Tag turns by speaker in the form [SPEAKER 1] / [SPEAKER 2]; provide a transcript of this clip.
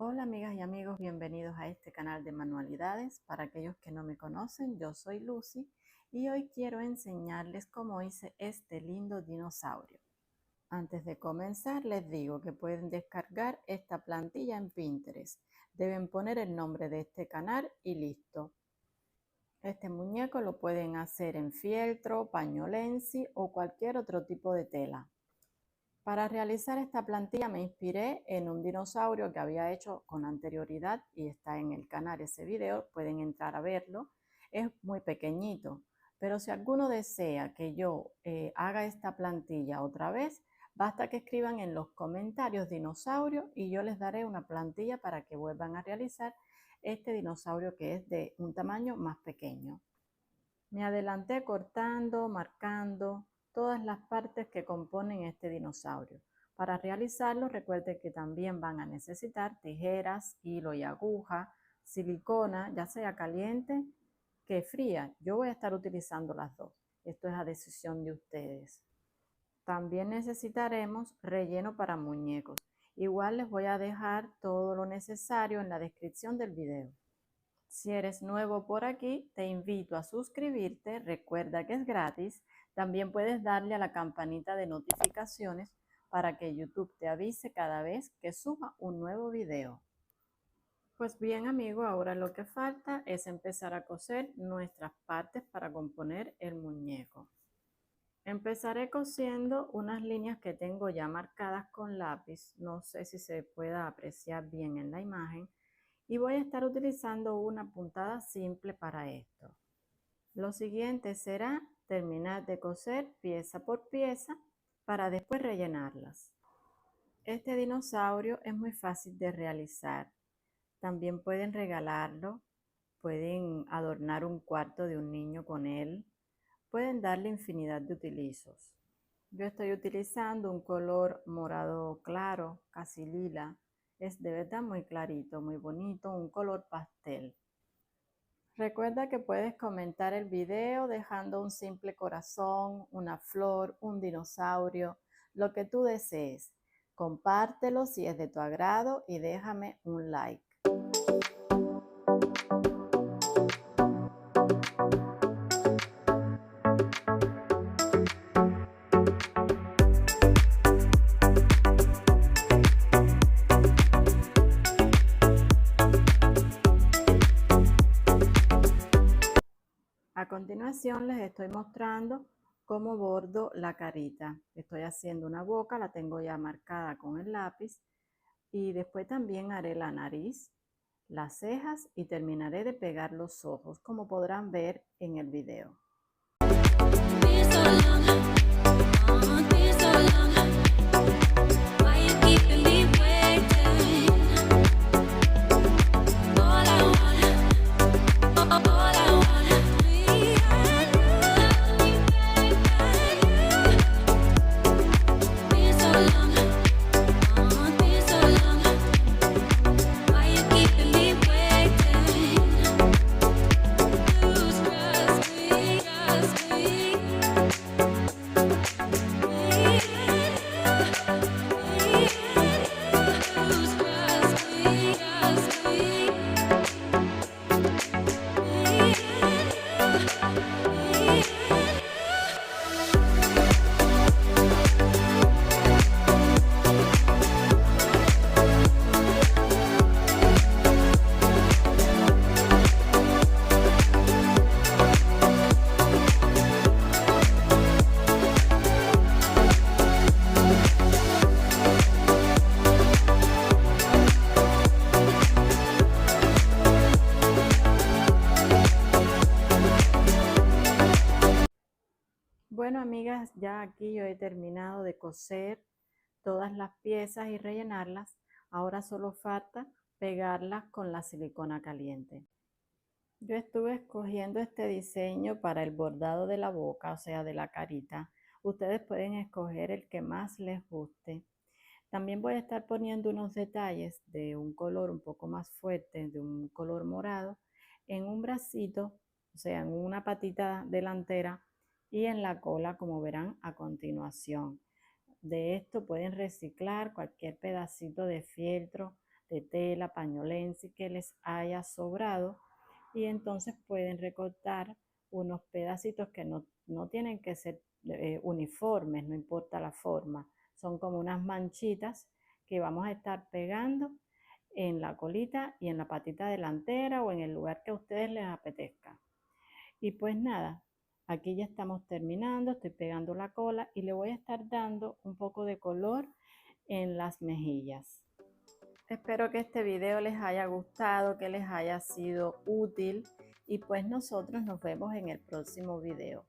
[SPEAKER 1] Hola amigas y amigos, bienvenidos a este canal de manualidades. Para aquellos que no me conocen, yo soy Lucy y hoy quiero enseñarles cómo hice este lindo dinosaurio. Antes de comenzar les digo que pueden descargar esta plantilla en Pinterest. Deben poner el nombre de este canal y listo. Este muñeco lo pueden hacer en fieltro, pañolensi o cualquier otro tipo de tela. Para realizar esta plantilla me inspiré en un dinosaurio que había hecho con anterioridad y está en el canal ese video, pueden entrar a verlo. Es muy pequeñito, pero si alguno desea que yo haga esta plantilla otra vez, basta que escriban en los comentarios dinosaurio y yo les daré una plantilla para que vuelvan a realizar este dinosaurio que es de un tamaño más pequeño. Me adelanté cortando, marcando todas las partes que componen este dinosaurio. Para realizarlo, recuerden que también van a necesitar tijeras, hilo y aguja, silicona, ya sea caliente que fría. Yo voy a estar utilizando las dos. Esto es a decisión de ustedes. También necesitaremos relleno para muñecos. Igual les voy a dejar todo lo necesario en la descripción del video. Si eres nuevo por aquí, te invito a suscribirte, recuerda que es gratis. También puedes darle a la campanita de notificaciones para que YouTube te avise cada vez que suba un nuevo video. Pues bien amigo, ahora lo que falta es empezar a coser nuestras partes para componer el muñeco. Empezaré cosiendo unas líneas que tengo ya marcadas con lápiz, no sé si se pueda apreciar bien en la imagen. Y voy a estar utilizando una puntada simple para esto. Lo siguiente será terminar de coser pieza por pieza para después rellenarlas. Este dinosaurio es muy fácil de realizar. También pueden regalarlo, pueden adornar un cuarto de un niño con él, pueden darle infinidad de utilizos. Yo estoy utilizando un color morado claro, casi lila. Es de verdad muy clarito, muy bonito, un color pastel. Recuerda que puedes comentar el video dejando un simple corazón, una flor, un dinosaurio, lo que tú desees. Compártelo si es de tu agrado y déjame un like. A continuación les estoy mostrando cómo bordo la carita. Estoy haciendo una boca, la tengo ya marcada con el lápiz y después también haré la nariz, las cejas y terminaré de pegar los ojos, como podrán ver en el video. Bueno, amigas, ya aquí yo he terminado de coser todas las piezas y rellenarlas. Ahora solo falta pegarlas con la silicona caliente. Yo estuve escogiendo este diseño para el bordado de la boca, o sea, de la carita. Ustedes pueden escoger el que más les guste. También voy a estar poniendo unos detalles de un color un poco más fuerte, de un color morado, en un bracito, o sea, en una patita delantera y en la cola, como verán a continuación. De esto pueden reciclar cualquier pedacito de fieltro, de tela, cinta pañolense que les haya sobrado, y entonces pueden recortar unos pedacitos que no tienen que ser uniformes, no importa la forma, son como unas manchitas que vamos a estar pegando en la colita y en la patita delantera o en el lugar que a ustedes les apetezca. Y pues nada, aquí ya estamos terminando, estoy pegando la cola y le voy a estar dando un poco de color en las mejillas. Espero que este video les haya gustado, que les haya sido útil, y pues nosotros nos vemos en el próximo video.